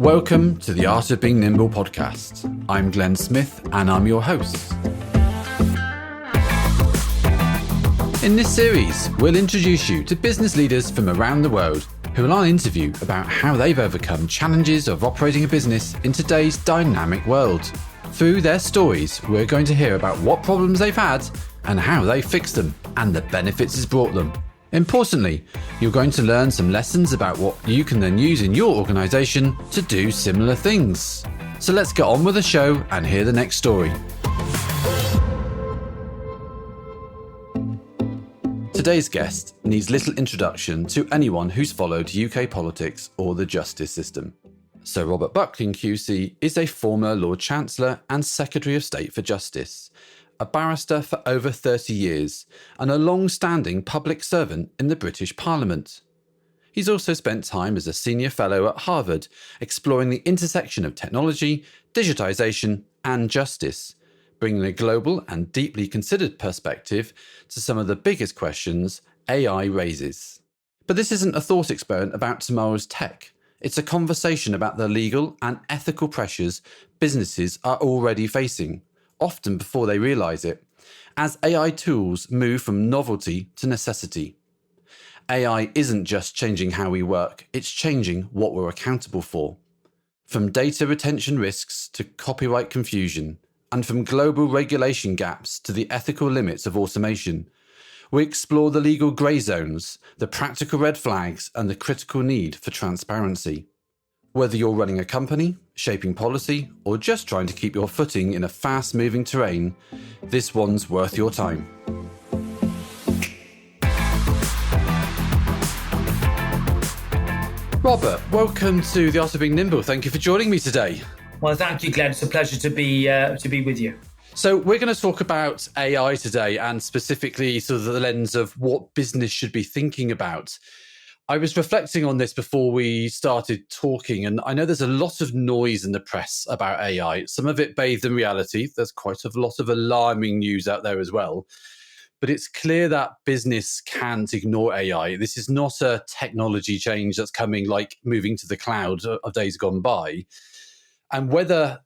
Welcome to the Art of Being Nimble podcast. I'm Glenn Smith and I'm your host. In this series, we'll introduce you to business leaders from around the world who will interview about how they've overcome challenges of operating a business in today's dynamic world. Through their stories, we're going to hear about what problems they've had and how they fixed them and the benefits it's brought them. Importantly, you're going to learn some lessons about what you can then use in your organisation to do similar things. So let's get on with the show and hear the next story. Today's guest needs little introduction to anyone who's followed UK politics or the justice system. Sir Robert Buckland QC is a former Lord Chancellor and Secretary of State for Justice, a barrister for over 30 years and a long-standing public servant in the British Parliament. He's also spent time as a senior fellow at Harvard, exploring the intersection of technology, digitisation and justice, bringing a global and deeply considered perspective to some of the biggest questions AI raises. But this isn't a thought experiment about tomorrow's tech. It's a conversation about the legal and ethical pressures businesses are already facing, often before they realise it, as AI tools move from novelty to necessity. AI isn't just changing how we work, it's changing what we're accountable for. From data retention risks to copyright confusion, and from global regulation gaps to the ethical limits of automation, we explore the legal grey zones, the practical red flags, and the critical need for transparency. Whether you're running a company, shaping policy, or just trying to keep your footing in a fast-moving terrain, this one's worth your time. Robert, welcome to the Art of Being Nimble. Thank you for joining me today. Well, thank you, Glenn. It's a pleasure to be with you. So we're going to talk about AI today, and specifically sort of the lens of what business should be thinking about. I was reflecting on this before we started talking, and I know there's a lot of noise in the press about AI, some of it bathed in reality. There's quite a lot of alarming news out there as well. But it's clear that business can't ignore AI. This is not a technology change that's coming like moving to the cloud of days gone by. And whether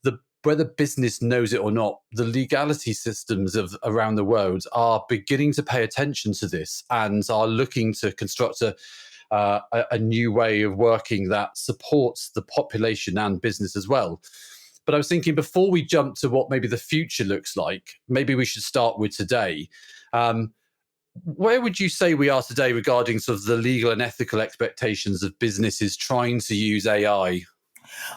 business knows it or not, the legality systems of around the world are beginning to pay attention to this and are looking to construct a new way of working that supports the population and business as well. But I was thinking, before we jump to what maybe the future looks like, maybe we should start with today. Where would you say we are today regarding sort of the legal and ethical expectations of businesses trying to use AI?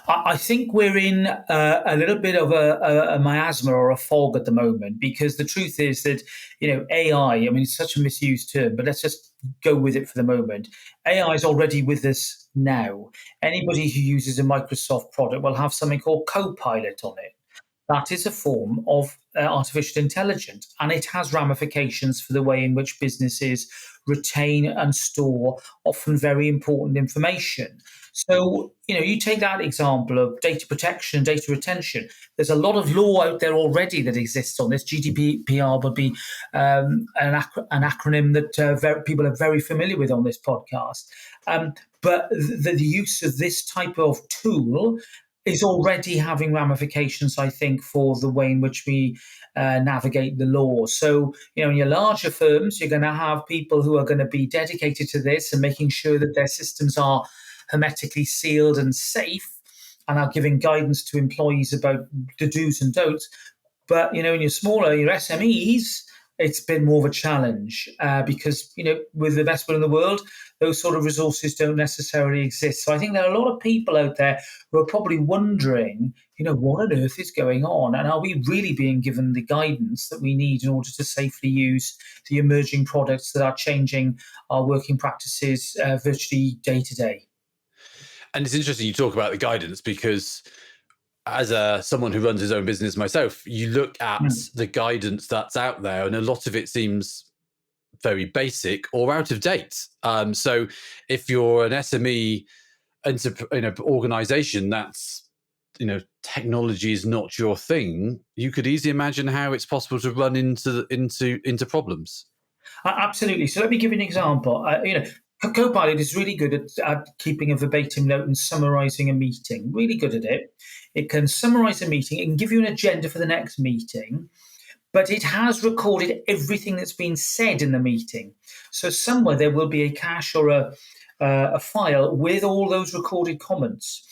I think we're in a little bit of a miasma or a fog at the moment, because the truth is that, AI, I mean, it's such a misused term, but let's just go with it for the moment. AI is already with us now. Anybody who uses a Microsoft product will have something called Copilot on it. That is a form of artificial intelligence, and it has ramifications for the way in which businesses retain and store often very important information. So, you take that example of data protection and data retention. There's a lot of law out there already that exists on this. GDPR would be an acronym that people are very familiar with on this podcast. But the use of this type of tool is already having ramifications, I think, for the way in which we navigate the law. So, in your larger firms, you're going to have people who are going to be dedicated to this and making sure that their systems are hermetically sealed and safe, and are giving guidance to employees about the do's and don'ts. But, in your smaller, your SMEs, it's been more of a challenge because, with the best will in the world, those sort of resources don't necessarily exist. So I think there are a lot of people out there who are probably wondering, what on earth is going on? And are we really being given the guidance that we need in order to safely use the emerging products that are changing our working practices virtually day to day? And it's interesting you talk about the guidance, because as someone who runs his own business myself, you look at the guidance that's out there, and a lot of it seems very basic or out of date. So if you're an SME organization that's, technology is not your thing, you could easily imagine how it's possible to run into problems. Absolutely. So let me give you an example. Copilot is really good at keeping a verbatim note and summarizing a meeting. Really good at it. It can summarize a meeting. It can give you an agenda for the next meeting, but it has recorded everything that's been said in the meeting. So somewhere there will be a cache or a file with all those recorded comments.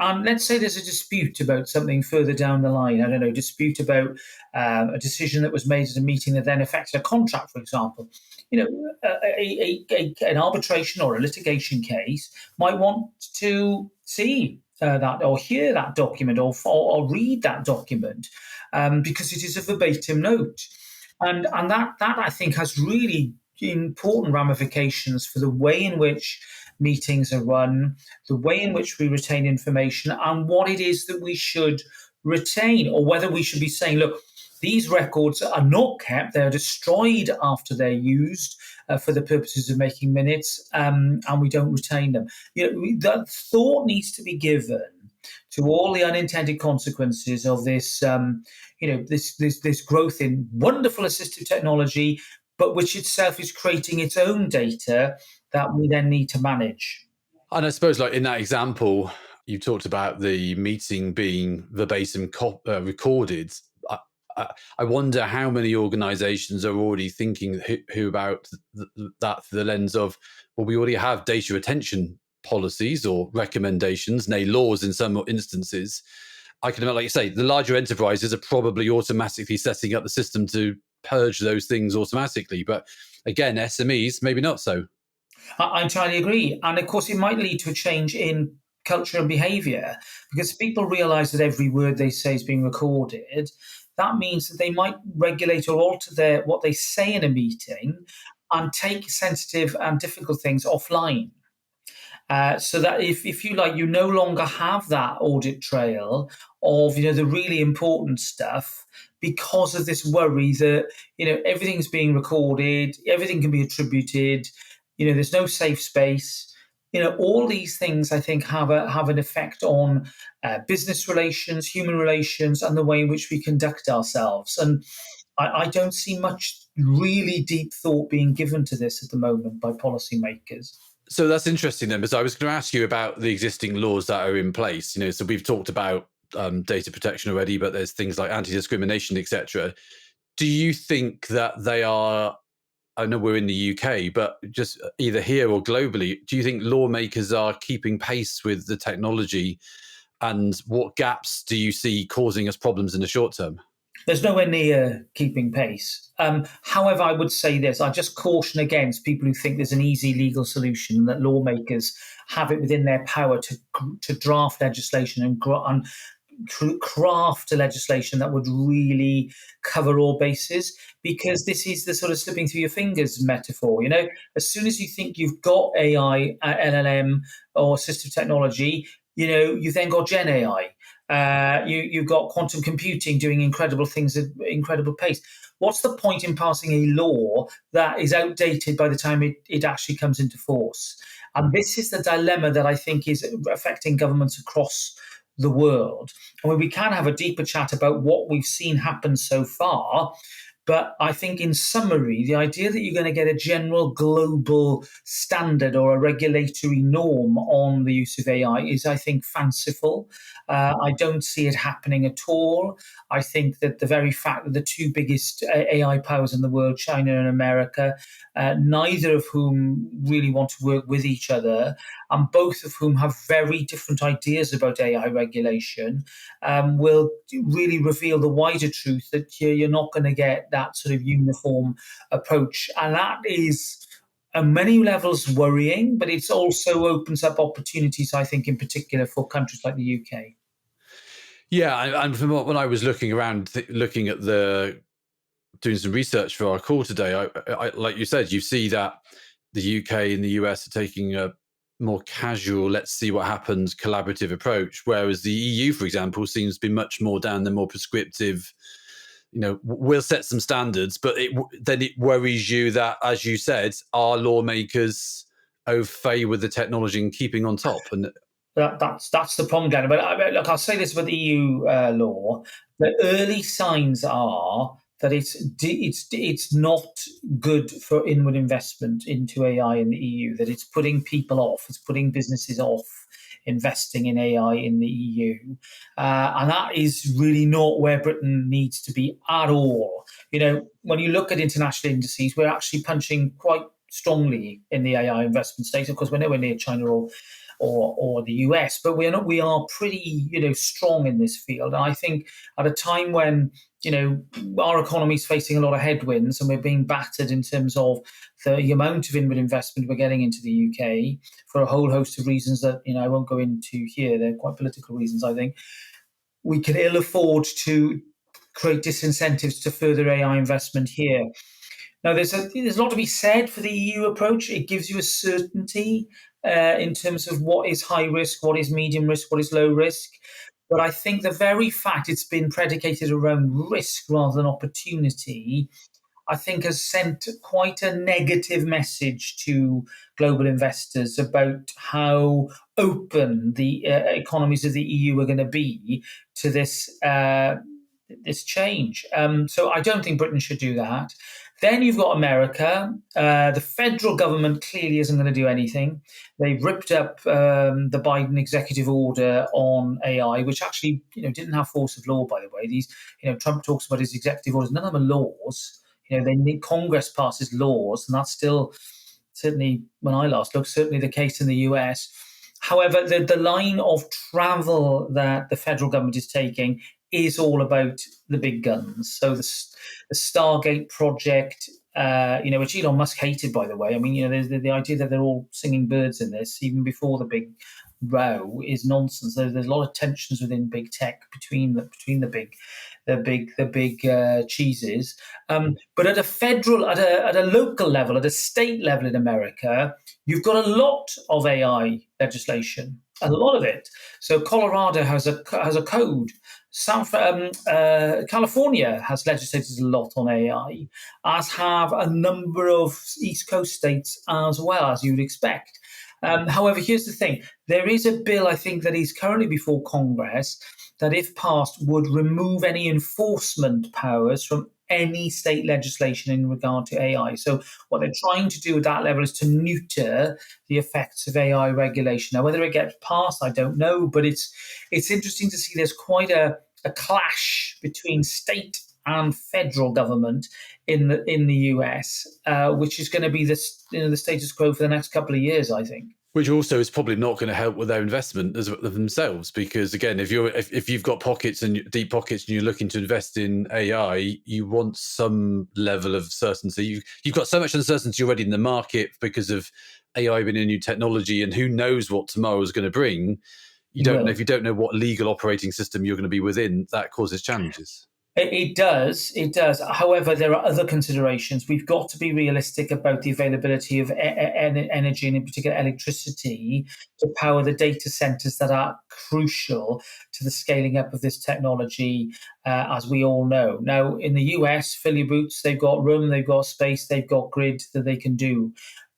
Let's say there's a dispute about something further down the line. I don't know, dispute about a decision that was made at a meeting that then affected a contract, for example. You know, an arbitration or a litigation case might want to see that or hear that document or read that document because it is a verbatim note. And that I think has really important ramifications for the way in which meetings are run, the way in which we retain information, and what it is that we should retain, or whether we should be saying, look, these records are not kept, they're destroyed after they're used for the purposes of making minutes, and we don't retain them. You know, that thought needs to be given to all the unintended consequences of this, this growth in wonderful assistive technology, but which itself is creating its own data that we then need to manage. And I suppose, like in that example, you talked about the meeting being verbatim recorded. I wonder how many organizations are already thinking who about that through the lens of, well, we already have data retention policies or recommendations, nay, laws in some instances. I can imagine, like you say, the larger enterprises are probably automatically setting up the system to purge those things automatically. But again, SMEs, maybe not so. I entirely agree. And of course, it might lead to a change in culture and behavior because people realize that every word they say is being recorded. That means that they might regulate or alter what they say in a meeting and take sensitive and difficult things offline. So that if you like, you no longer have that audit trail of the really important stuff because of this worry that everything's being recorded, everything can be attributed. There's no safe space. All these things I think have an effect on business relations, human relations, and the way in which we conduct ourselves. And I don't see much really deep thought being given to this at the moment by policymakers. So that's interesting then, because I was going to ask you about the existing laws that are in place. So we've talked about data protection already, but there's things like anti-discrimination, etc. Do you think that they are, I know we're in the UK, but just either here or globally, do you think lawmakers are keeping pace with the technology? And what gaps do you see causing us problems in the short term? There's nowhere near keeping pace. However, I would say this: I just caution against people who think there's an easy legal solution and that lawmakers have it within their power to draft legislation and craft a legislation that would really cover all bases, because this is the sort of slipping through your fingers metaphor. As soon as you think you've got AI, LLM, or assistive technology, you've then got Gen AI. You've got quantum computing doing incredible things at incredible pace. What's the point in passing a law that is outdated by the time it actually comes into force? And this is the dilemma that I think is affecting governments across the world. I mean, we can have a deeper chat about what we've seen happen so far. But I think in summary, the idea that you're going to get a general global standard or a regulatory norm on the use of AI is, I think, fanciful. I don't see it happening at all. I think that the very fact that the two biggest AI powers in the world, China and America, neither of whom really want to work with each other, and both of whom have very different ideas about AI regulation, will really reveal the wider truth that you're not going to get that sort of uniform approach. And that is on many levels worrying, but it also opens up opportunities, I think, in particular for countries like the UK. Yeah, and from when I was looking around, looking at doing some research for our call today, I like you said, you see that the UK and the US are taking a more casual, let's see what happens, collaborative approach, whereas the EU, for example, seems to be much more down the more prescriptive, we'll set some standards, but then it worries you that, as you said, our lawmakers au fait with the technology and keeping on top. And that's the problem, Glenn. But look, I'll say this about the EU law. The early signs are that it's not good for inward investment into AI in the EU, that it's putting people off, it's putting businesses off investing in AI in the EU. And that is really not where Britain needs to be at all. When you look at international indices, we're actually punching quite strongly in the AI investment space. Of course, we're nowhere near China or the US, but we are pretty strong in this field. And I think at a time when our economy is facing a lot of headwinds and we're being battered in terms of the amount of inward investment we're getting into the UK for a whole host of reasons that I won't go into here. They're quite political reasons. I think we can ill afford to create disincentives to further AI investment here. Now, there's a lot to be said for the EU approach. It gives you a certainty in terms of what is high risk, what is medium risk, what is low risk. But I think the very fact it's been predicated around risk rather than opportunity, I think has sent quite a negative message to global investors about how open the economies of the EU are going to be to this change. So I don't think Britain should do that. Then you've got America. The federal government clearly isn't going to do anything. They've ripped up the Biden executive order on AI, which actually didn't have force of law, by the way. These Trump talks about his executive orders. None of them are laws. They need Congress passes laws, and that's still, certainly when I last looked, certainly the case in the US. However, the line of travel that the federal government is taking is all about the big guns. So the Stargate project, which Elon Musk hated, by the way. I mean, there's the idea that they're all singing birds in this, even before the big row, is nonsense. There's a lot of tensions within big tech between the big cheeses. But at a federal, at a local level, at a state level in America, you've got a lot of AI legislation, a lot of it. So Colorado has a code. California has legislated a lot on AI, as have a number of East Coast states as well, as you would expect. However, here's the thing. There is a bill, I think, that is currently before Congress that, if passed, would remove any enforcement powers from any state legislation in regard to AI. So what they're trying to do at that level is to neuter the effects of AI regulation. Now, whether it gets passed, I don't know, but it's interesting to see there's quite a clash between state and federal government in the US, which is going to be the status quo for the next couple of years, I think. Which also is probably not going to help with their investment themselves, because again, if you've got deep pockets and you're looking to invest in AI, you want some level of certainty. You've got so much uncertainty already in the market because of AI being a new technology, and who knows what tomorrow is going to bring. You don't know if you don't know what legal operating system you're going to be within. That causes challenges. It does. However, there are other considerations. We've got to be realistic about the availability of energy, and in particular electricity, to power the data centers that are crucial to the scaling up of this technology, as we all know. Now, in the US, fill your boots. They've got room, they've got space, they've got grid that they can do.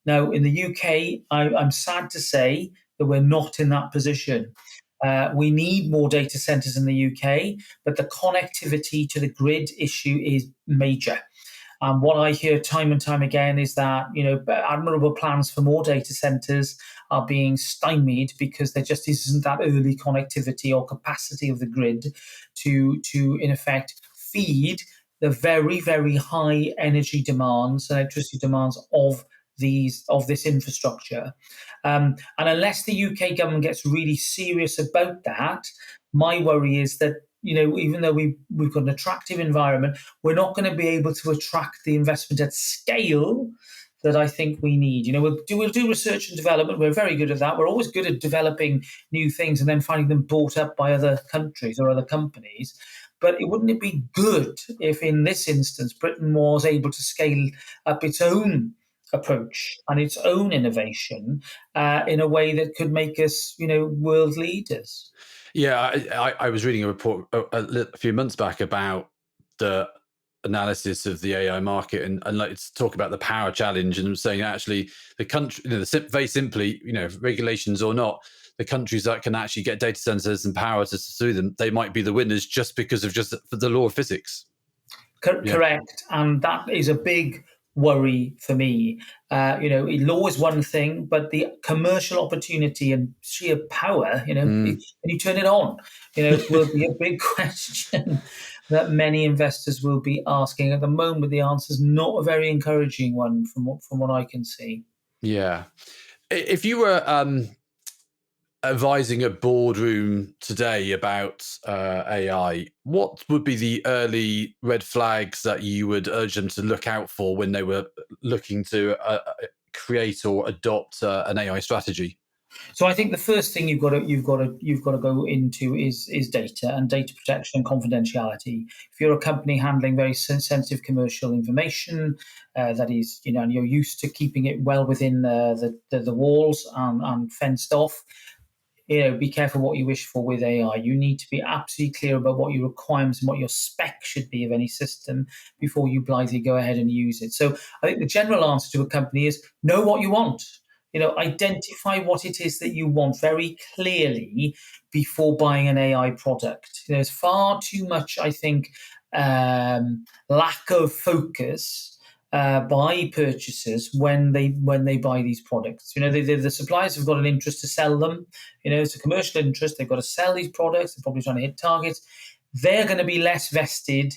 Now, in the UK, I'm sad to say that we're not in that position. We need more data centers in the UK, but the connectivity to the grid issue is major. What I hear time and time again is that admirable plans for more data centers are being stymied because there just isn't that early connectivity or capacity of the grid to in effect feed the very, very high energy demands, electricity demands of this infrastructure. And unless the UK government gets really serious about that, my worry is that even though we've got an attractive environment, we're not going to be able to attract the investment at scale that I think we need. We'll do research and development. We're very good at that. We're always good at developing new things and then finding them bought up by other countries or other companies. But wouldn't it be good if, in this instance, Britain was able to scale up its own approach and its own innovation in a way that could make us, world leaders? Yeah, I was reading a report a few months back about the analysis of the AI market, and let's talk about the power challenge, and saying actually the country, very simply, regulations or not, the countries that can actually get data centers and power to pursue them, they might be the winners just because of the law of physics. Yeah. Correct, and that is a big worry for me. Law is one thing, but the commercial opportunity and sheer power, Mm. when you turn it on, will be a big question that many investors will be asking. At the moment, the answer is not a very encouraging one from what I can see. Yeah. If you were advising a boardroom today about AI, what would be the early red flags that you would urge them to look out for when they were looking to create or adopt an AI strategy? So I think the first thing you've got to go into is data and data protection and confidentiality. If you're a company handling very sensitive commercial information, that is, and you're used to keeping it well within the walls and fenced off, be careful what you wish for with AI. You need to be absolutely clear about what your requirements and what your spec should be of any system before you blithely go ahead and use it. So I think the general answer to a company is know what you want. Identify what it is that you want very clearly before buying an AI product. There's far too much, I think, lack of focus by purchasers when they buy these products. The suppliers have got an interest to sell them. It's a commercial interest. They've got to sell these products. They're probably trying to hit targets. They're going to be less vested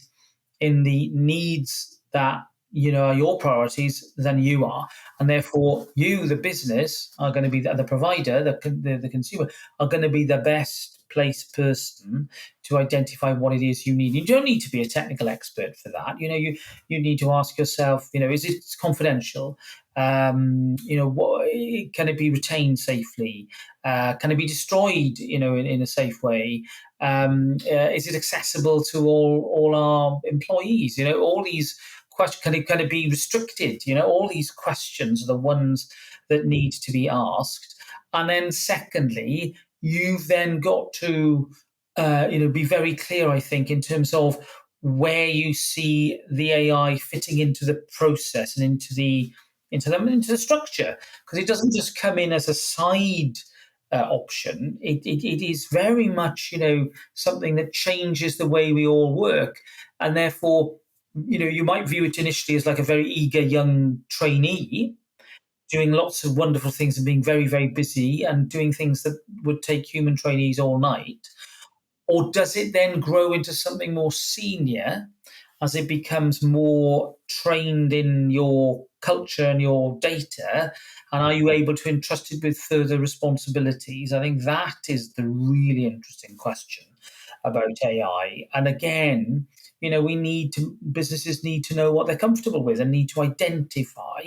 in the needs that are your priorities than you are, and therefore you, the business, are going to be the provider, the consumer, are going to be the best placed person to identify what it is you need. You don't need to be a technical expert for that. You need to ask yourself, is it confidential? What can it be retained safely? Can it be destroyed? In a safe way. Is it accessible to all our employees? All these questions. Can it be restricted? All these questions are the ones that need to be asked. And then, secondly, you've then got to, be very clear, I think, in terms of where you see the AI fitting into the process and into the structure, because it doesn't just come in as a side option. It is very much, something that changes the way we all work, and therefore, you might view it initially as like a very eager young trainee doing lots of wonderful things and being very, very busy and doing things that would take human trainees all night? Or does it then grow into something more senior as it becomes more trained in your culture and your data? And are you able to entrust it with further responsibilities? I think that is the really interesting question about AI. And again, businesses need to know what they're comfortable with and need to identify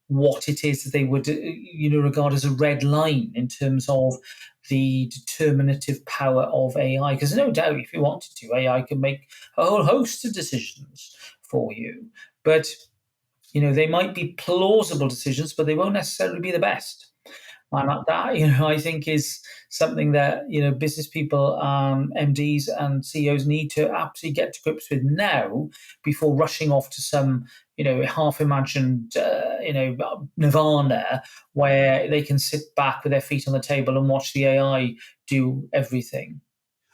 what it is that they would, regard as a red line in terms of the determinative power of AI. Because no doubt, if you wanted to, AI can make a whole host of decisions for you. But, they might be plausible decisions, but they won't necessarily be the best. And that, I think is something that, business people, MDs and CEOs need to absolutely get to grips with now before rushing off to some, half-imagined, nirvana where they can sit back with their feet on the table and watch the AI do everything.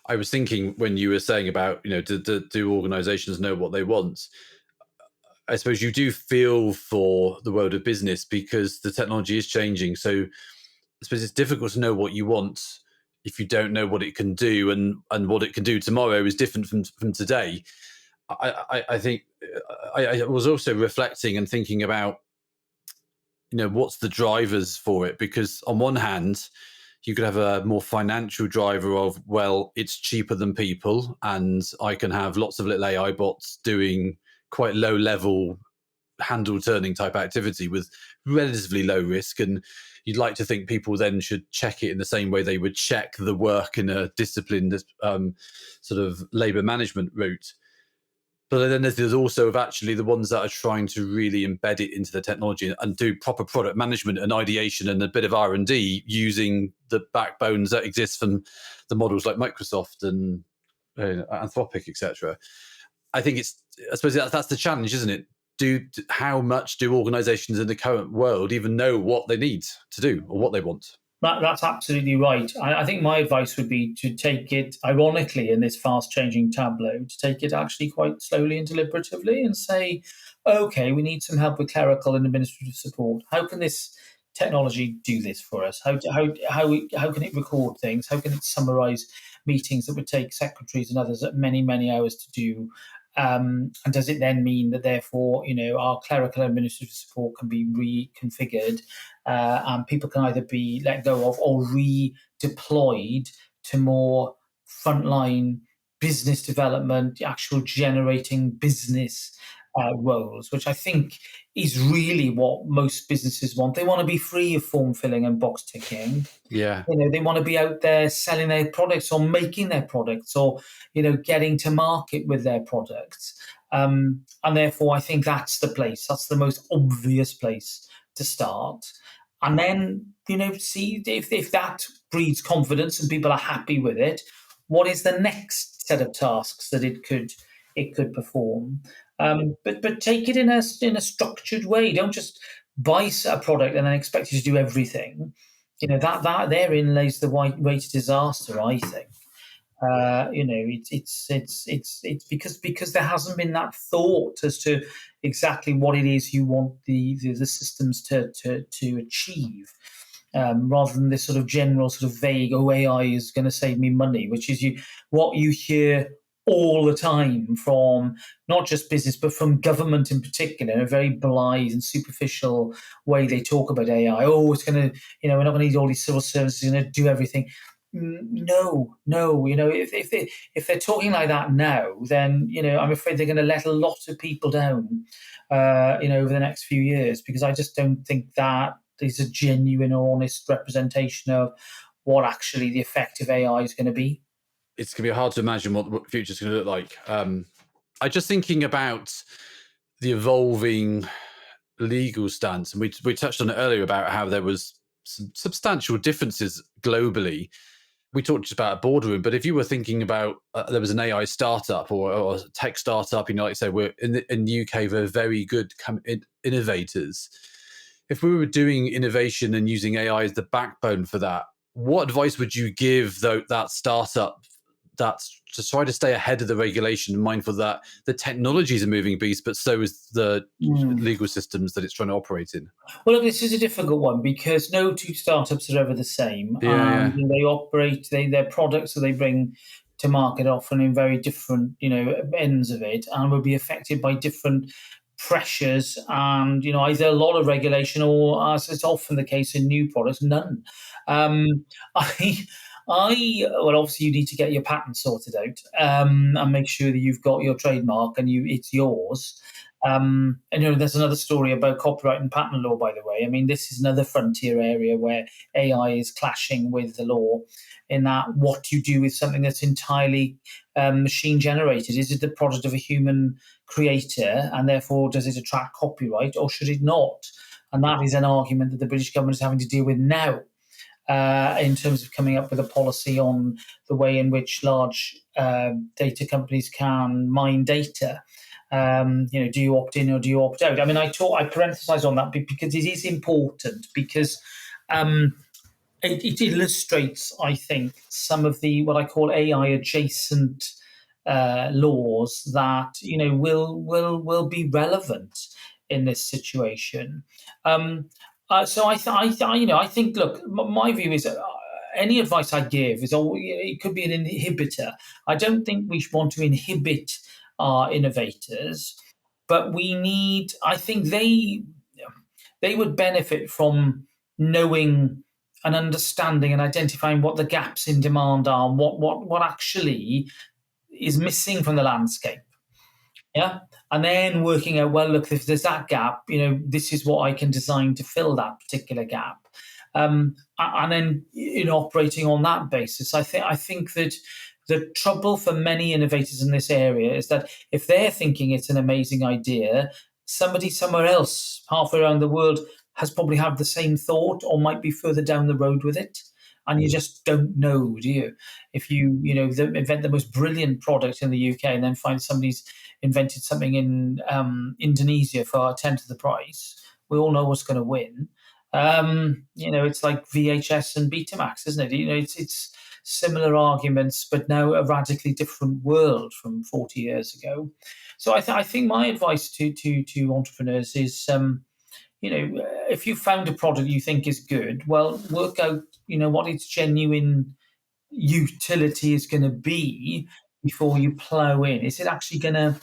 I was thinking when you were saying about, do organizations know what they want? I suppose you do feel for the world of business because the technology is changing. So I suppose it's difficult to know what you want if you don't know what it can do, and what it can do tomorrow is different from today. I think I was also reflecting and thinking about, what's the drivers for it? Because on one hand, you could have a more financial driver of, well, it's cheaper than people, and I can have lots of little AI bots doing quite low level handle turning type activity with relatively low risk. And you'd like to think people then should check it in the same way they would check the work in a disciplined sort of labor management route. But then there's also of actually the ones that are trying to really embed it into the technology and do proper product management and ideation and a bit of R&D using the backbones that exist from the models like Microsoft and Anthropic, etc. I think I suppose that's the challenge, isn't it? How much do organizations in the current world even know what they need to do or what they want? That's absolutely right. I think my advice would be to take it, ironically, in this fast changing tableau, to take it actually quite slowly and deliberatively and say, okay, we need some help with clerical and administrative support. How can this technology do this for us? How can it record things? How can it summarize meetings that would take secretaries and others many, many hours to do? And does it then mean that therefore, our clerical and administrative support can be reconfigured, and people can either be let go of or redeployed to more frontline business development, actual generating business roles, which I think is really what most businesses want. They want to be free of form filling and box ticking. Yeah. They want to be out there selling their products or making their products or, getting to market with their products. And therefore, I think that's the place. That's the most obvious place to start. And then, see if that breeds confidence and people are happy with it, what is the next set of tasks that it could perform? But take it in a structured way. Don't just buy a product and then expect it to do everything. That therein lays the way to disaster, I think. It's because there hasn't been that thought as to exactly what it is you want the systems to achieve, rather than this sort of general sort of vague, AI is going to save me money, which is what you hear all the time from not just business but from government in particular, in a very blithe and superficial way. They talk about AI. Oh, it's going to, we're not going to need all these civil services going to do everything. No. If they're talking like that now, then I'm afraid they're going to let a lot of people down, over the next few years, because I just don't think that is a genuine or honest representation of what actually the effect of AI is going to be. It's going to be hard to imagine what the future is going to look like. I'm just thinking about the evolving legal stance, and we touched on it earlier about how there was some substantial differences globally. We talked about a boardroom, but if you were thinking about there was an AI startup or a tech startup, like I say, we're in the UK, we're very good innovators. If we were doing innovation and using AI as the backbone for that, what advice would you give that startup that's to try to stay ahead of the regulation, mindful that the technology is a moving beast, but so is the legal systems that it's trying to operate in? Well, look, this is a difficult one because no two startups are ever the same. Yeah. They operate, their products that they bring to market often in very different, ends of it, and will be affected by different pressures and, either a lot of regulation or, as is often the case in new products, none. Well, obviously you need to get your patent sorted out, and make sure that you've got your trademark and it's yours. And there's another story about copyright and patent law, by the way. I mean, this is another frontier area where AI is clashing with the law, in that what you do with something that's entirely machine generated. Is it the product of a human creator, and therefore does it attract copyright, or should it not? And that is an argument that the British government is having to deal with now, in terms of coming up with a policy on the way in which large data companies can mine data. Do you opt in or do you opt out? I mean, I parenthesize on that because it is important, because it illustrates, I think, some of the what I call AI adjacent laws that will be relevant in this situation. So I think, look, my view is any advice I give is it could be an inhibitor. I don't think we want to inhibit our innovators, but I think they would benefit from knowing and understanding and identifying what the gaps in demand are and what actually is missing from the landscape. Yeah. And then working out, well, look, if there's that gap, this is what I can design to fill that particular gap. And then, operating on that basis, I think that the trouble for many innovators in this area is that if they're thinking it's an amazing idea, somebody somewhere else, halfway around the world, has probably had the same thought or might be further down the road with it. And you just don't know, do you? If you, invent the most brilliant product in the UK and then find somebody's invented something in Indonesia for a tenth of the price, we all know what's going to win. It's like VHS and Betamax, isn't it? It's similar arguments, but now a radically different world from 40 years ago. So I think my advice to entrepreneurs is, if you found a product you think is good, well, work out, what its genuine utility is going to be before you plow in. Is it actually going to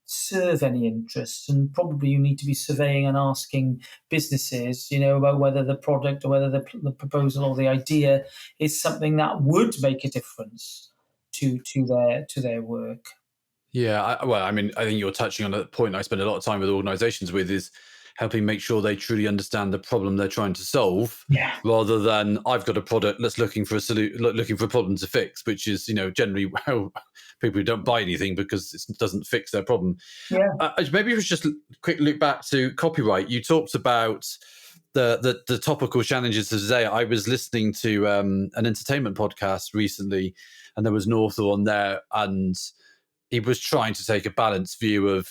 serve any interests? And probably you need to be surveying and asking businesses, about whether the product or whether the proposal or the idea is something that would make a difference to their work. Yeah, I think you're touching on a point I spend a lot of time with organizations with, is helping make sure they truly understand the problem they're trying to solve, Yeah. rather than I've got a product, let's looking for a problem to fix, which is generally how people who don't buy anything because it doesn't fix their problem. Yeah. Maybe we should just quick look back to copyright. You talked about the topical challenges of today. I was listening to an entertainment podcast recently, and there was an author on there, and he was trying to take a balanced view of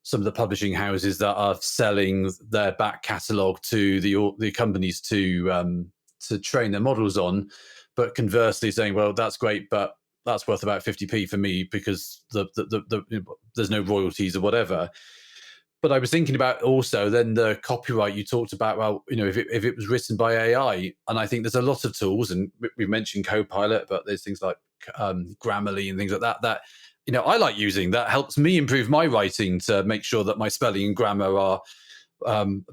some of the publishing houses that are selling their back catalogue to the companies to train their models on, but conversely saying, well, that's great, but that's worth about 50p for me because there's no royalties or whatever. But I was thinking about also then the copyright you talked about. Well, if it was written by AI, and I think there's a lot of tools, and we mentioned Copilot, but there's things like Grammarly and things like that I like using, that helps me improve my writing to make sure that my spelling and grammar are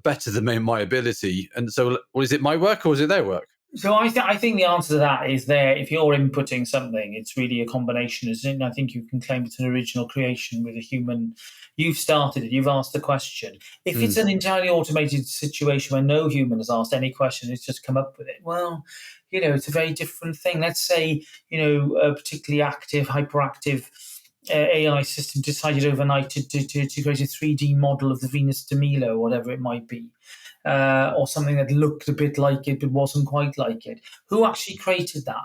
better than my ability. And so, is it my work or is it their work? So I think the answer to that is there. If you're inputting something, it's really a combination, isn't it? And I think you can claim it's an original creation with a human. You've started it. You've asked the question. If it's an entirely automated situation where no human has asked any question, it's just come up with it. Well, it's a very different thing. Let's say, a particularly active, hyperactive AI system decided overnight to create a 3D model of the Venus de Milo, or whatever it might be. Or something that looked a bit like it but wasn't quite like it. Who actually created that?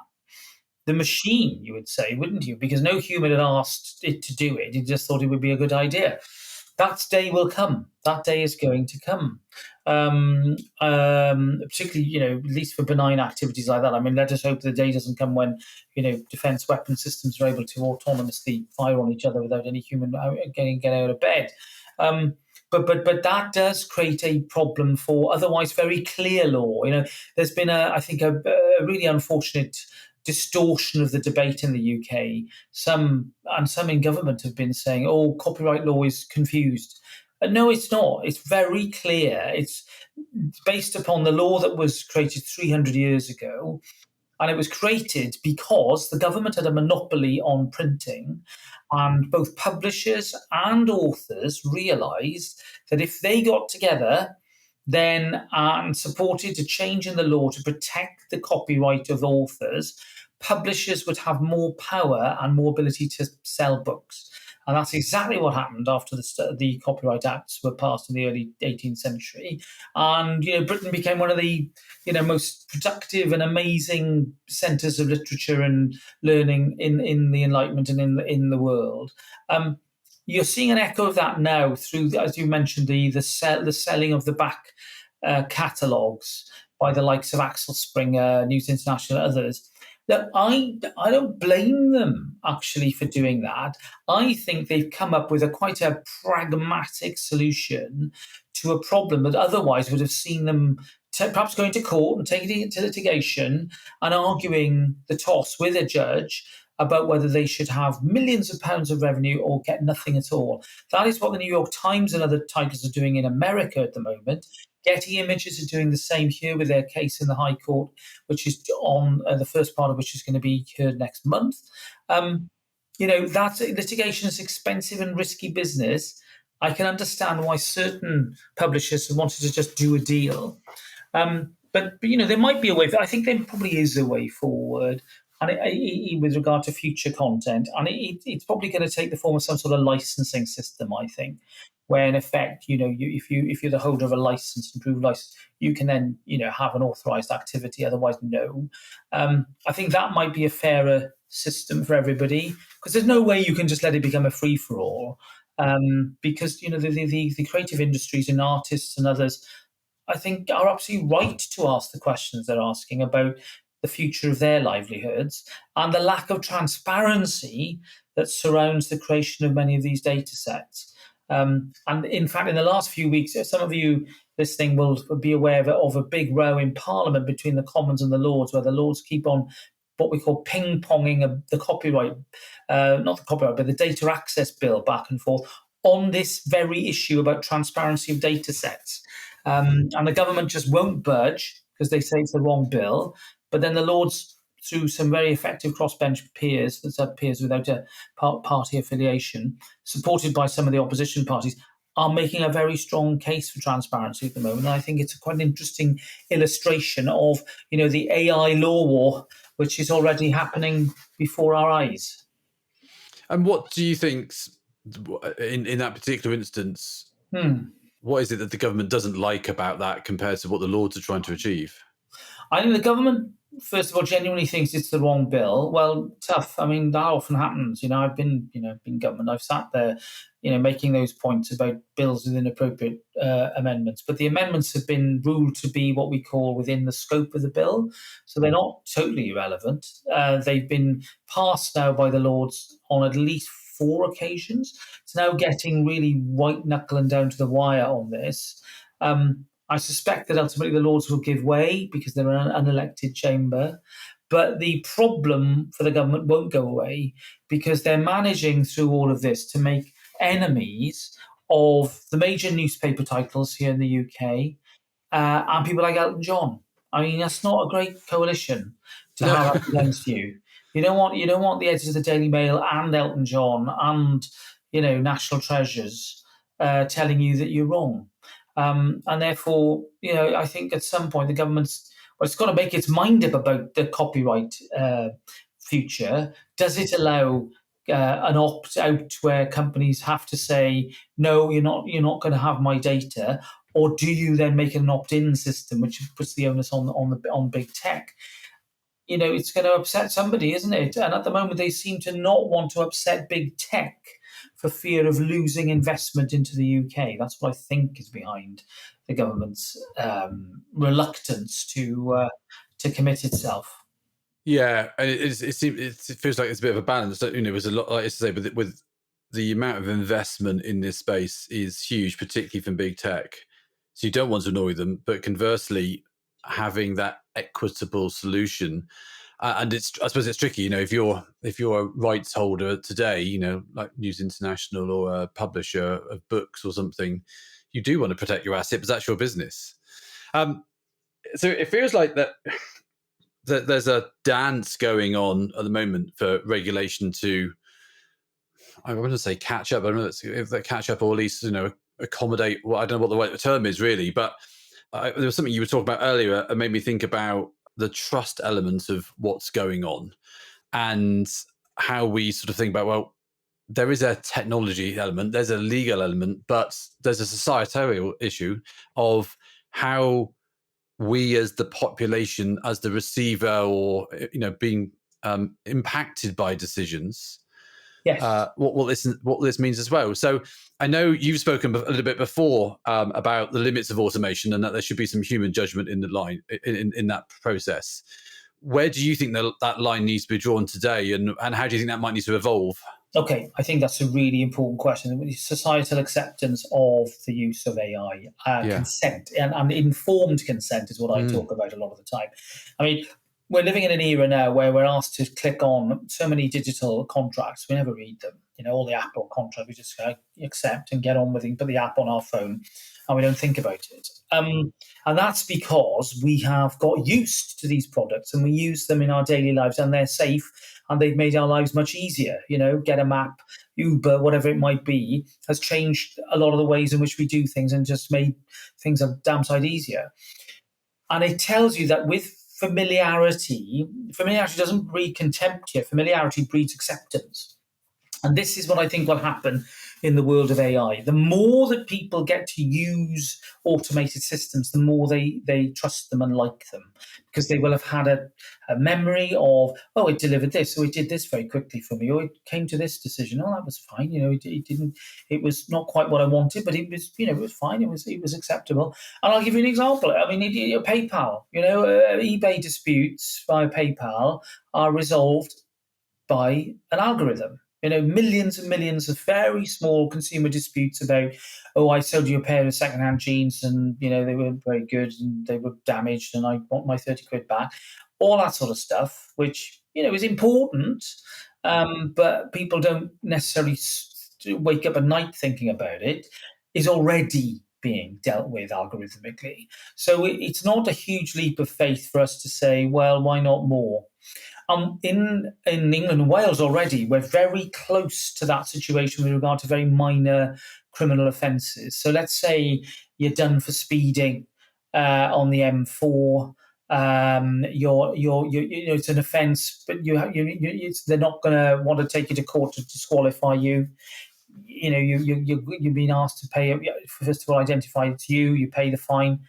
The machine, you would say, wouldn't you? Because no human had asked it to do it. It just thought it would be a good idea. That day will come. That day is going to come. Particularly, at least for benign activities like that. I mean, let us hope the day doesn't come when, defense weapon systems are able to autonomously fire on each other without any human getting out of bed. But that does create a problem for otherwise very clear law. There's been I think a really unfortunate distortion of the debate in the UK. Some in government have been saying, "Oh, copyright law is confused." No, it's not. It's very clear. It's based upon the law that was created 300 years ago. And it was created because the government had a monopoly on printing, and both publishers and authors realized that if they got together then and supported a change in the law to protect the copyright of authors, publishers would have more power and more ability to sell books. And that's exactly what happened after the Copyright Acts were passed in the early 18th century. And Britain became one of the most productive and amazing centres of literature and learning in the Enlightenment and in the world. You're seeing an echo of that now through, as you mentioned, the selling of the back catalogues by the likes of Axel Springer, News International, and others. Look, I don't blame them actually for doing that. I think they've come up with quite a pragmatic solution to a problem that otherwise would have seen them perhaps going to court and taking it to litigation and arguing the toss with a judge about whether they should have millions of pounds of revenue or get nothing at all. That is what the New York Times and other titles are doing in America at the moment. Getty Images are doing the same here with their case in the High Court, which is on the first part of which is going to be heard next month. That litigation is expensive and risky business. I can understand why certain publishers have wanted to just do a deal. But there might be a way. I think there probably is a way forward. And with regard to future content, and it's probably going to take the form of some sort of licensing system, I think, where in effect, if you're the holder of a license, approved license, you can then have an authorized activity. Otherwise, no. I think that might be a fairer system for everybody, because there's no way you can just let it become a free for all. Because the creative industries and artists and others, I think, are absolutely right to ask the questions they're asking about the future of their livelihoods and the lack of transparency that surrounds the creation of many of these data sets. And in fact, in the last few weeks, some of you listening will be aware of a big row in Parliament between the Commons and the Lords, where the Lords keep on what we call ping-ponging the copyright, not the copyright, but the data access bill back and forth on this very issue about transparency of data sets. And the government just won't budge because they say it's the wrong bill. But then the Lords, through some very effective crossbench peers, that's peers without a party affiliation, supported by some of the opposition parties, are making a very strong case for transparency at the moment. And I think it's quite an interesting illustration of, the AI law war, which is already happening before our eyes. And what do you think, in that particular instance, what is it that the government doesn't like about that compared to what the Lords are trying to achieve? I think the government, first of all, genuinely thinks it's the wrong bill. Well, tough. I mean, that often happens. I've been government. I've sat there, making those points about bills with inappropriate amendments. But the amendments have been ruled to be what we call within the scope of the bill. So they're not totally irrelevant. They've been passed now by the Lords on at least 4 occasions. It's now getting really white knuckling down to the wire on this. I suspect that ultimately the Lords will give way because they're an unelected chamber. But the problem for the government won't go away because they're managing through all of this to make enemies of the major newspaper titles here in the UK and people like Elton John. I mean, that's not a great coalition to have up against you. You don't want the editors of the Daily Mail and Elton John and national treasures telling you that you're wrong. And therefore, I think at some point the government's it's got to make its mind up about the copyright future. Does it allow an opt-out where companies have to say, no, you're not going to have my data, or do you then make an opt-in system which puts the onus on big tech? It's going to upset somebody, isn't it? And at the moment, they seem to not want to upset big tech for fear of losing investment into the UK. That's what I think is behind the government's reluctance to commit itself. Yeah, and it feels like it's a bit of a balance. There's a lot, like I say, with the amount of investment in this space is huge, particularly from big tech. So you don't want to annoy them, but conversely, having that equitable solution. And I suppose it's tricky, if you're a rights holder today, like News International or a publisher of books or something, you do want to protect your asset, but that's your business. So it feels like that there's a dance going on at the moment for regulation to, I want to say catch up. I don't know if they catch up or at least accommodate. Well, I don't know what the right term is really, but there was something you were talking about earlier that made me think about the trust element of what's going on and how we sort of think about, well, there is a technology element, there's a legal element, but there's a societal issue of how we as the population, as the receiver or, being impacted by decisions, yes. What this means as well. So I know you've spoken a little bit before about the limits of automation and that there should be some human judgment in the line in that process. Where do you think that line needs to be drawn today, and how do you think that might need to evolve? Okay, I think that's a really important question. Societal acceptance of the use of AI, consent, and informed consent is what I talk about a lot of the time. I mean, we're living in an era now where we're asked to click on so many digital contracts. We never read them. All the Apple contract, we just accept and get on with it, put the app on our phone, and we don't think about it. And that's because we have got used to these products and we use them in our daily lives and they're safe and they've made our lives much easier. Get a map, Uber, whatever it might be, has changed a lot of the ways in which we do things and just made things a damn sight easier. And it tells you that with familiarity doesn't breed contempt here. Familiarity breeds acceptance. And this is what I think will happen in the world of AI. The more that people get to use automated systems, the more they trust them and like them, because they will have had a memory of, oh, it delivered this, so it did this very quickly for me, or it came to this decision. Oh, that was fine. It didn't. It was not quite what I wanted, but it was, it was fine. It was acceptable. And I'll give you an example. I mean, PayPal. eBay disputes via PayPal are resolved by an algorithm. Millions and millions of very small consumer disputes about, oh, I sold you a pair of secondhand jeans and, they weren't very good and they were damaged and I want my 30 quid back. All that sort of stuff, which, is important, but people don't necessarily wake up at night thinking about it, is already being dealt with algorithmically. So it's not a huge leap of faith for us to say, well, why not more? In England and Wales already, we're very close to that situation with regard to very minor criminal offences. So let's say you're done for speeding on the M4. It's an offence, but they're not going to want to take you to court to disqualify you. You've been asked to pay. First of all, identify it's you. You pay the fine.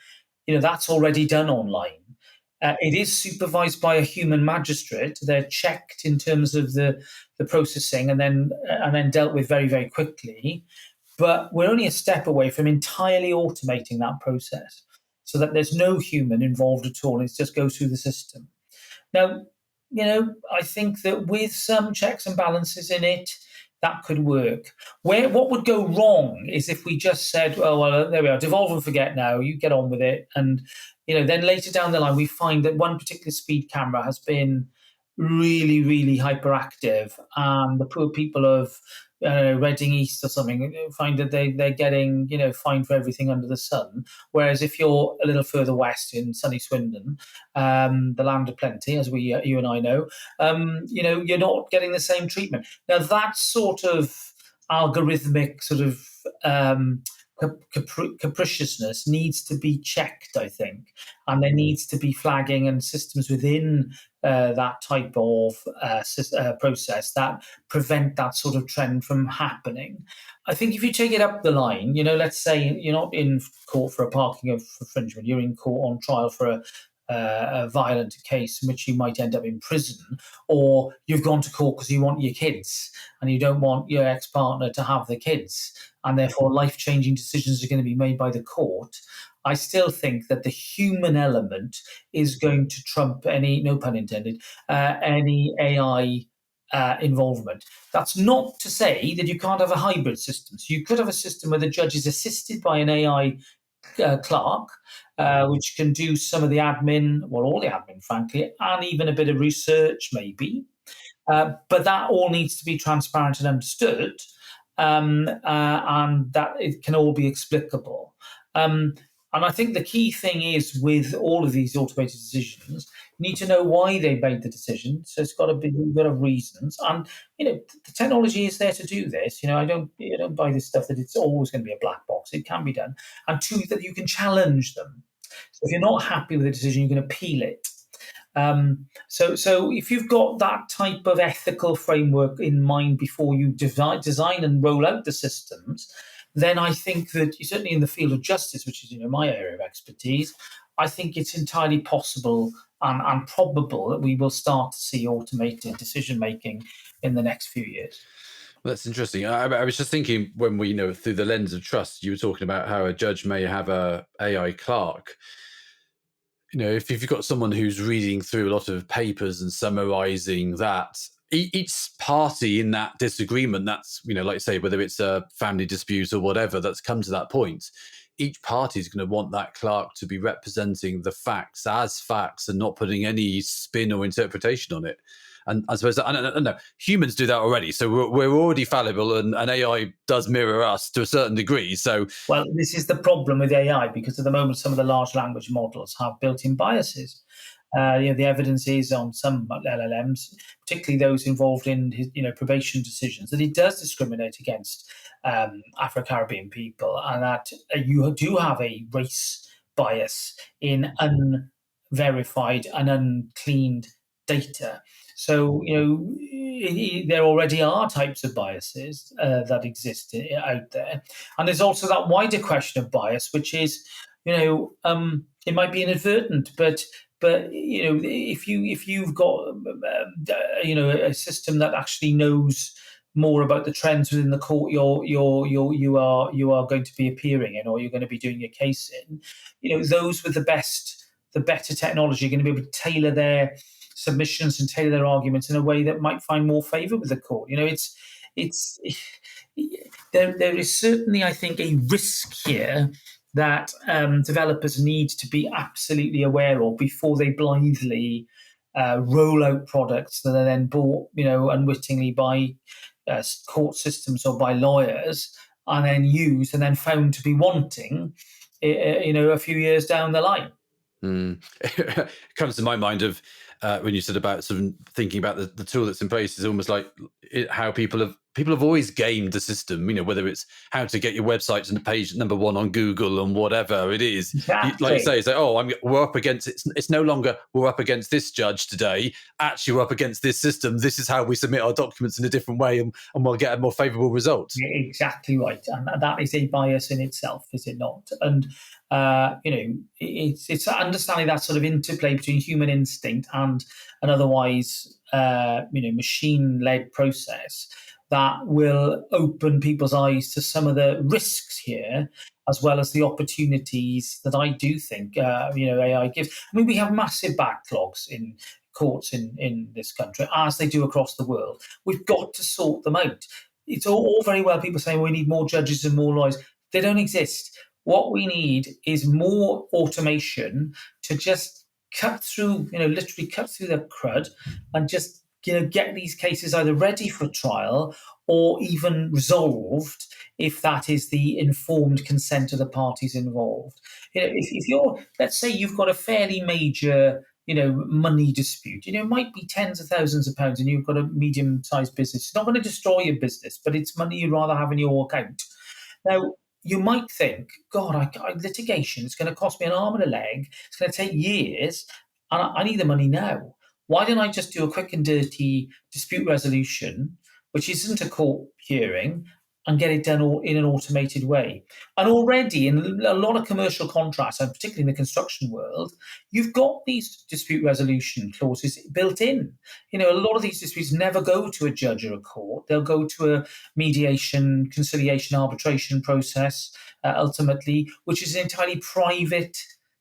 That's already done online. It is supervised by a human magistrate. They're checked in terms of the processing and then dealt with very, very quickly. But we're only a step away from entirely automating that process so that there's no human involved at all. It just goes through the system. Now, I think that with some checks and balances in it, that could work. What would go wrong is if we just said, oh, well, there we are, devolve and forget now, you get on with it. And, then later down the line, we find that one particular speed camera has been really, really hyperactive. And the poor people of Reading East or something find that they're getting, fined for everything under the sun. Whereas if you're a little further west in sunny Swindon, the land of plenty, as you and I know, you're not getting the same treatment. Now, that sort of algorithmic sort of capriciousness needs to be checked, I think, and there needs to be flagging and systems within that type of process that prevent that sort of trend from happening. I think if you take it up the line, let's say you're not in court for a parking infringement, you're in court on trial for a violent case in which you might end up in prison, or you've gone to court because you want your kids and you don't want your ex-partner to have the kids, and therefore life-changing decisions are going to be made by the court. I still think that the human element is going to trump any, no pun intended, any AI involvement. That's not to say that you can't have a hybrid system. So you could have a system where the judge is assisted by an AI clerk, which can do some of the admin, well, all the admin, frankly, and even a bit of research, maybe. But that all needs to be transparent and understood, and that it can all be explicable. And I think the key thing is with all of these automated decisions, you need to know why they made the decision. So it's got to be a bit of reasons. And the technology is there to do this. I don't buy this stuff that it's always going to be a black box. It can be done. And two, that you can challenge them. So if you're not happy with the decision, you can appeal it. So if you've got that type of ethical framework in mind before you design and roll out the systems, then I think that certainly in the field of justice, which is my area of expertise, I think it's entirely possible and probable that we will start to see automated decision making in the next few years. Well, that's interesting. I was just thinking when we, through the lens of trust, you were talking about how a judge may have a AI clerk. If you've got someone who's reading through a lot of papers and summarizing that, each party in that disagreement, that's, like you say, whether it's a family dispute or whatever that's come to that point, each party is going to want that clerk to be representing the facts as facts and not putting any spin or interpretation on it. And I suppose, I don't know, humans do that already. So we're already fallible, and AI does mirror us to a certain degree. So, well, this is the problem with AI, because at the moment, some of the large language models have built-in biases. The evidence is on some LLMs, particularly those involved in probation decisions, that it does discriminate against Afro-Caribbean people, and that you do have a race bias in unverified and uncleaned data. So, there already are types of biases that exist out there. And there's also that wider question of bias, which is, it might be inadvertent, but if you've got a system that actually knows more about the trends within the court you are going to be appearing in, or you're going to be doing a case in, those with the better technology are going to be able to tailor their submissions and tailor their arguments in a way that might find more favour with the court. It's there is certainly, I think, a risk here that developers need to be absolutely aware of before they blindly roll out products that are then bought, unwittingly by court systems or by lawyers, and then used and then found to be wanting, a few years down the line. It comes to my mind of when you said about sort of thinking about the tool that's in place is almost like how people have always gamed the system. Whether it's how to get your website to the page number 1 on Google and whatever it is. Exactly. Like you say, it's like, we're up against it. It's no longer we're up against this judge today. Actually, we're up against this system. This is how we submit our documents in a different way, and we'll get a more favourable result. Exactly right, and that is a bias in itself, is it not? And it's understanding that sort of interplay between human instinct and an otherwise machine-led process that will open people's eyes to some of the risks here, as well as the opportunities that I do think AI gives. I mean, we have massive backlogs in courts in this country, as they do across the world. We've got to sort them out. It's all very well people saying we need more judges and more lawyers. They don't exist. What we need is more automation to just cut through, literally cut through the crud and just, get these cases either ready for trial or even resolved if that is the informed consent of the parties involved. If you're, let's say you've got a fairly major, money dispute, it might be tens of thousands of pounds and you've got a medium-sized business. It's not going to destroy your business, but it's money you'd rather have in your account. Now, you might think, God, litigation, it's going to cost me an arm and a leg. It's going to take years, and I need the money now. Why don't I just do a quick and dirty dispute resolution, which isn't a court hearing, and get it done in an automated way? And already in a lot of commercial contracts, and particularly in the construction world, you've got these dispute resolution clauses built in. A lot of these disputes never go to a judge or a court. They'll go to a mediation, conciliation, arbitration process, ultimately, which is an entirely private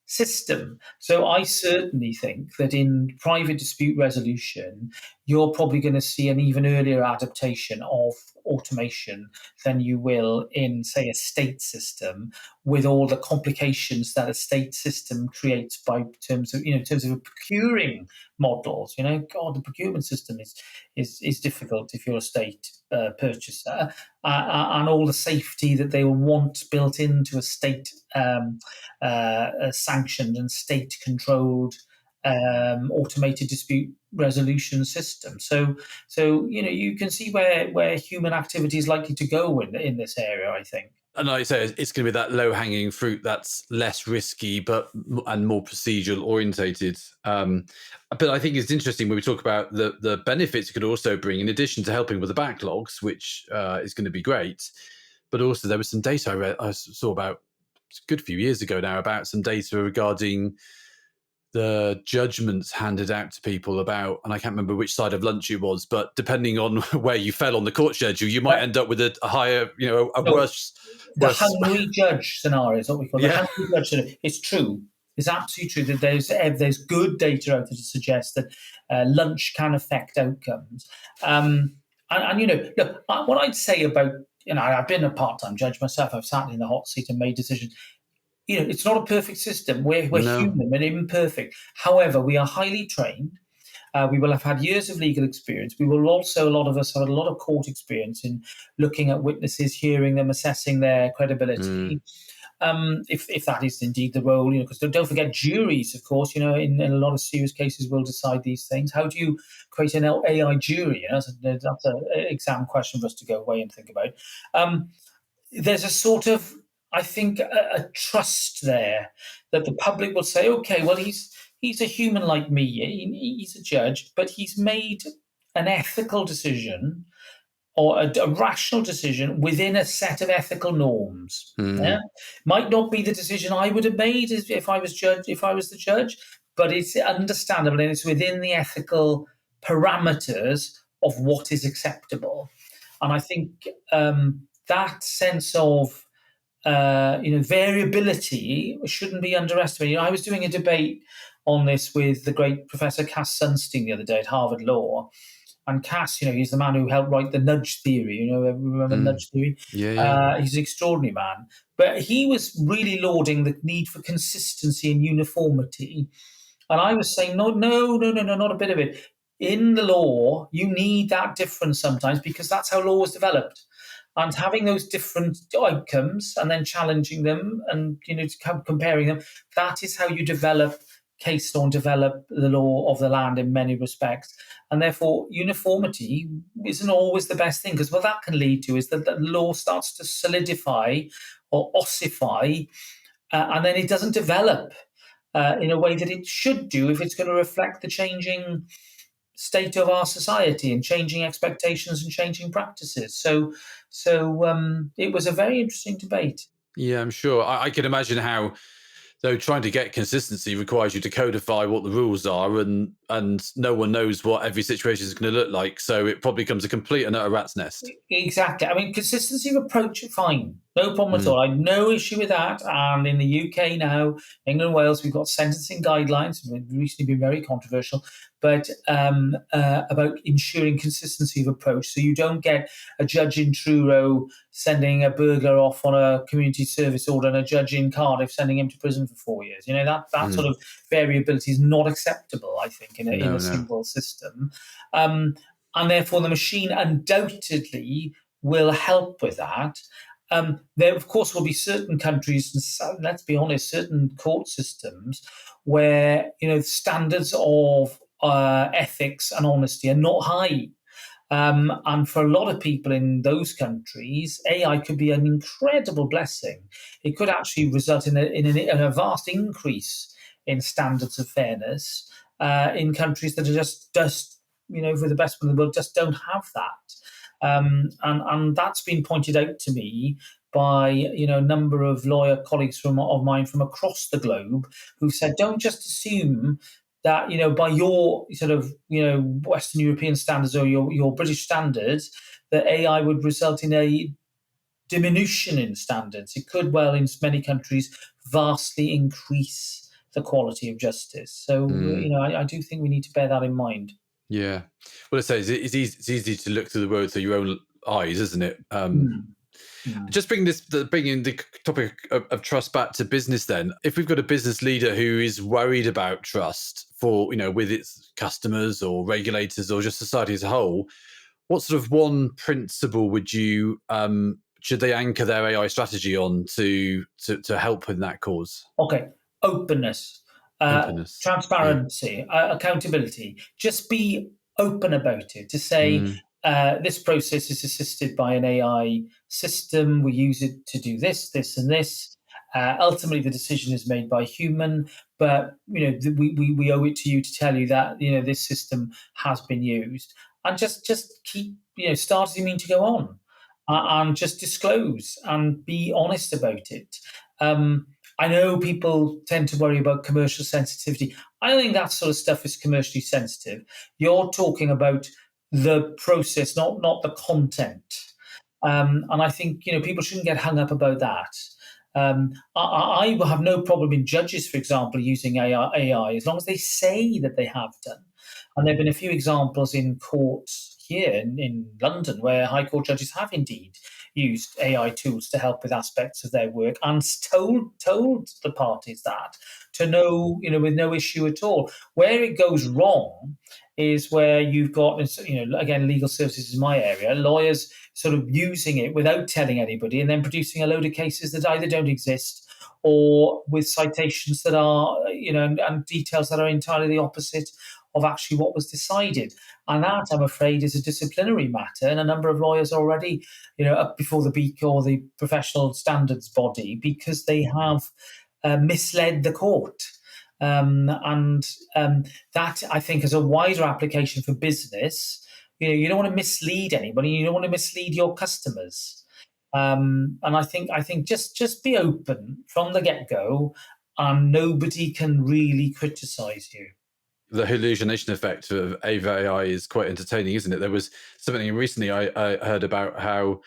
system. So I certainly think that in private dispute resolution, you're probably going to see an even earlier adaptation of automation than you will in, say, a state system, with all the complications that a state system creates in terms of procuring models. God, the procurement system is difficult if you're a state purchaser, and all the safety that they will want built into a state sanctioned and state controlled automated dispute resolution system. So you can see where human activity is likely to go in this area, I think. And like I say, it's going to be that low-hanging fruit that's less risky and more procedural orientated. But I think it's interesting when we talk about the benefits it could also bring, in addition to helping with the backlogs, which is going to be great. But also there was some data I saw about a good few years ago now about some data regarding the judgments handed out to people about, and I can't remember which side of lunch it was, but depending on where you fell on the court schedule, you might end up with a higher, worse. The hungry judge scenario is what we call it. The hungry judge scenario. It's true. It's absolutely true that there's good data out there to suggest that lunch can affect outcomes. Look, what I'd say about, I've been a part-time judge myself. I've sat in the hot seat and made decisions. It's not a perfect system. We're human and imperfect. However, we are highly trained. We will have had years of legal experience. We will also, a lot of us, have a lot of court experience in looking at witnesses, hearing them, assessing their credibility. If that is indeed the role, because don't forget juries, of course, in a lot of serious cases will decide these things. How do you create an AI jury? That's an exam question for us to go away and think about. There's a sort of, I think, a trust there that the public will say, okay, well, he's he's a human like me. He's a judge, but he's made an ethical decision or a rational decision within a set of ethical norms. Yeah, might not be the decision I would have made if I was judge, if I was the judge, but it's understandable and it's within the ethical parameters of what is acceptable. And I think that sense of variability shouldn't be underestimated. I was doing a debate on this with the great Professor Cass Sunstein the other day at Harvard Law. And Cass, he's the man who helped write the nudge theory. Remember nudge theory? Yeah. He's an extraordinary man. But he was really lauding the need for consistency and uniformity. And I was saying, no, not a bit of it. In the law, you need that difference sometimes because that's how law was developed. And having those different outcomes and then challenging them and comparing them, that is how you develop case law and develop the law of the land in many respects. And therefore, uniformity isn't always the best thing, because what that can lead to is that the law starts to solidify or ossify, and then it doesn't develop in a way that it should do if it's going to reflect the changing state of our society and changing expectations and changing practices. So it was a very interesting debate. Yeah, I'm sure. I can imagine how, though, trying to get consistency requires you to codify what the rules are, and no one knows what every situation is going to look like. So it probably becomes a complete and utter rat's nest. Exactly. I mean, consistency of approach, fine. No problem at all. I have no issue with that. And in the UK now, England and Wales, we've got sentencing guidelines. They've recently been very controversial, but about ensuring consistency of approach. So you don't get a judge in Truro sending a burglar off on a community service order and a judge in Cardiff sending him to prison for 4 years. That sort of variability is not acceptable, I think, in a single system. And therefore, the machine undoubtedly will help with that. There, of course, will be certain countries, and let's be honest, certain court systems where standards of ethics and honesty are not high. And for a lot of people in those countries, AI could be an incredible blessing. It could actually result in a vast increase in standards of fairness in countries that are just for the best of the world, just don't have that. And that's been pointed out to me by a number of lawyer colleagues of mine from across the globe who said, don't just assume that by your sort of Western European standards or your British standards that AI would result in a diminution in standards. It could well, in many countries, vastly increase the quality of justice. So I do think we need to bear that in mind. Yeah. Well, it's easy to look through the world through your own eyes, isn't it? Just bringing the topic of trust back to business then. If we've got a business leader who is worried about trust for, with its customers or regulators or just society as a whole, what sort of one principle would you, should they anchor their AI strategy on to help in that cause? Okay. Openness. Transparency, accountability. Just be open about it. To say this process is assisted by an AI system. We use it to do this, this, and this. Ultimately, the decision is made by a human, but we owe it to you to tell you that this system has been used, and just keep start as you mean to go on, and just disclose and be honest about it. I know people tend to worry about commercial sensitivity. I don't think that sort of stuff is commercially sensitive. You're talking about the process, not the content. And I think people shouldn't get hung up about that. I have no problem in judges, for example, using AI as long as they say that they have done. And there have been a few examples in courts here in London where High Court judges have indeed used AI tools to help with aspects of their work and told the parties that to know, with no issue at all. Where it goes wrong is where you've got, again, legal services is my area, lawyers sort of using it without telling anybody and then producing a load of cases that either don't exist or with citations that are, and details that are entirely the opposite of actually what was decided. And that, I'm afraid, is a disciplinary matter. And a number of lawyers are already, up before the beak or the professional standards body because they have misled the court. And that, I think, is a wider application for business. You don't want to mislead anybody. You don't want to mislead your customers. And I think just be open from the get go, and nobody can really criticize you. The hallucination effect of AI is quite entertaining, isn't it? There was something recently I heard about how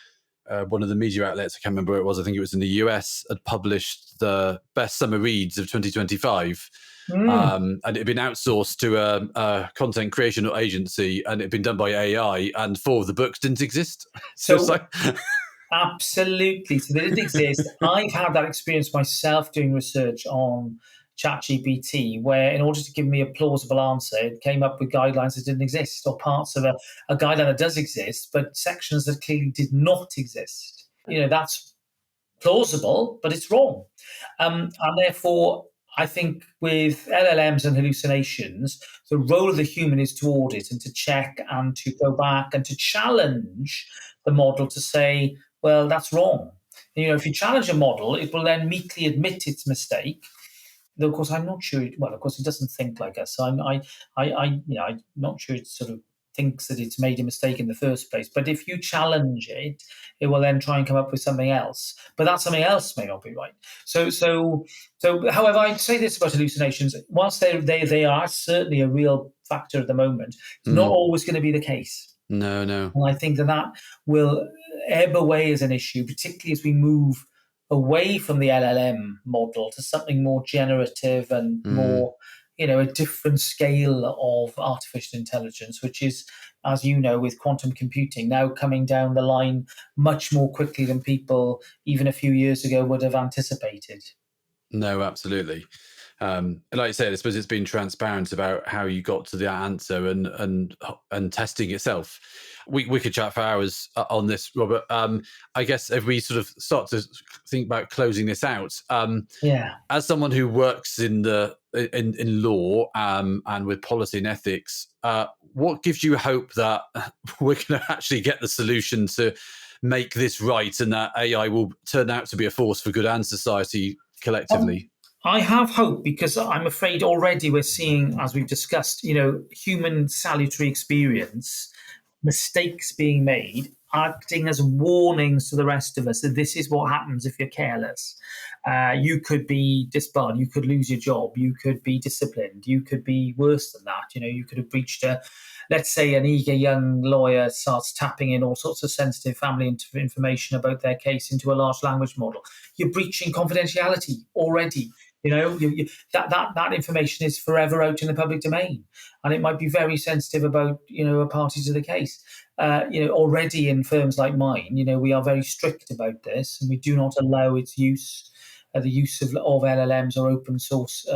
one of the media outlets, I can't remember where it was, I think it was in the US, had published the best summer reads of 2025. And it had been outsourced to a content creation agency, and it had been done by AI, and 4 of the books didn't exist. So it's like... Absolutely. So they didn't exist. I've had that experience myself doing research on ChatGPT, where in order to give me a plausible answer, it came up with guidelines that didn't exist, or parts of a guideline that does exist, but sections that clearly did not exist. That's plausible, but it's wrong. And therefore, I think with LLMs and hallucinations, the role of the human is to audit and to check and to go back and to challenge the model to say, well, that's wrong. If you challenge a model, it will then meekly admit its mistake. Though, of course, I'm not sure. Of course, it doesn't think like us. So I'm not sure it sort of thinks that it's made a mistake in the first place. But if you challenge it, it will then try and come up with something else. But that something else may not be right. So. However, I'd say this about hallucinations: whilst they are certainly a real factor at the moment, it's not always going to be the case. No. And I think that will ebb away as an issue, particularly as we move away from the LLM model to something more generative and more, a different scale of artificial intelligence, which is, as you know, with quantum computing now coming down the line much more quickly than people even a few years ago would have anticipated. No, absolutely. And like you said, I suppose it's been transparent about how you got to the answer and testing itself. We could chat for hours on this, Robert. I guess if we sort of start to think about closing this out, as someone who works in law and with policy and ethics, what gives you hope that we're going to actually get the solution to make this right, and that AI will turn out to be a force for good and society collectively? I have hope, because I'm afraid already we're seeing, as we've discussed, human salutary experience, mistakes being made, acting as warnings to the rest of us that this is what happens if you're careless. You could be disbarred, you could lose your job, you could be disciplined, you could be worse than that. You could have breached let's say an eager young lawyer starts tapping in all sorts of sensitive family information about their case into a large language model. You're breaching confidentiality already. That information is forever out in the public domain, and it might be very sensitive about a party to the case. Already in firms like mine, we are very strict about this, and we do not allow its use, the use of LLMs or open source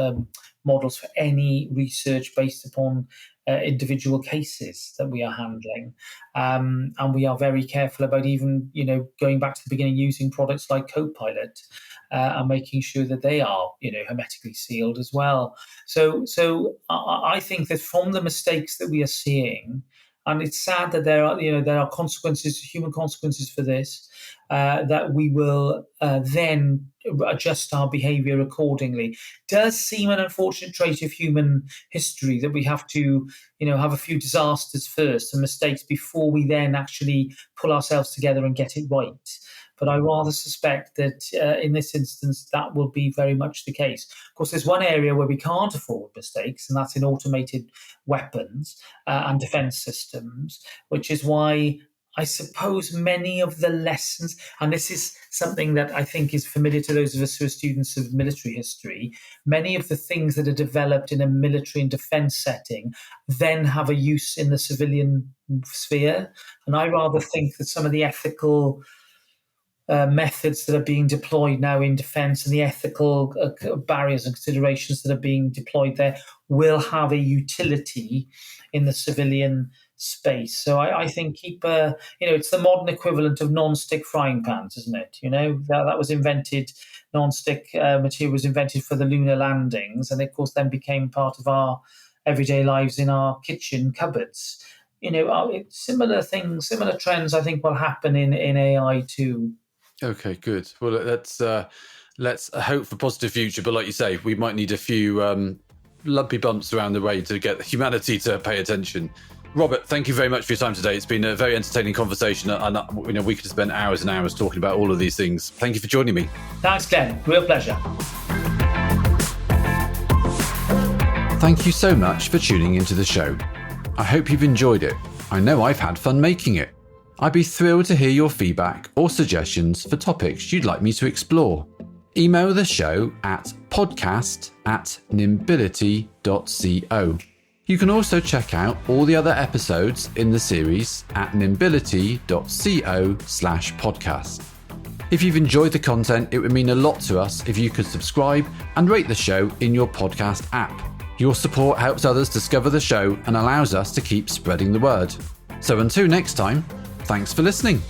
models for any research based upon individual cases that we are handling. And we are very careful about even, going back to the beginning, using products like Copilot and making sure that they are, hermetically sealed as well. So I think that from the mistakes that we are seeing, and it's sad that there are consequences, human consequences for this, that we will then adjust our behaviour accordingly. Does seem an unfortunate trait of human history that we have to, have a few disasters first and mistakes before we then actually pull ourselves together and get it right. But I rather suspect that in this instance, that will be very much the case. Of course, there's one area where we can't afford mistakes, and that's in automated weapons and defense systems, which is why I suppose many of the lessons, and this is something that I think is familiar to those of us who are students of military history, many of the things that are developed in a military and defense setting then have a use in the civilian sphere. And I rather think that some of the ethical methods that are being deployed now in defence and the ethical barriers and considerations that are being deployed there will have a utility in the civilian space. So I think it's the modern equivalent of non-stick frying pans, isn't it? That was invented, non-stick material was invented for the lunar landings, and of course then became part of our everyday lives in our kitchen cupboards. Similar things, similar trends I think will happen in AI too. Okay, good. Well, let's hope for a positive future. But like you say, we might need a few lumpy bumps around the way to get humanity to pay attention. Robert, thank you very much for your time today. It's been a very entertaining conversation, and we could have spent hours and hours talking about all of these things. Thank you for joining me. Thanks, Glenn. Real pleasure. Thank you so much for tuning into the show. I hope you've enjoyed it. I know I've had fun making it. I'd be thrilled to hear your feedback or suggestions for topics you'd like me to explore. Email the show at podcast@nimbility.co. You can also check out all the other episodes in the series at nimbility.co/podcast. If you've enjoyed the content, it would mean a lot to us if you could subscribe and rate the show in your podcast app. Your support helps others discover the show and allows us to keep spreading the word. So until next time, thanks for listening.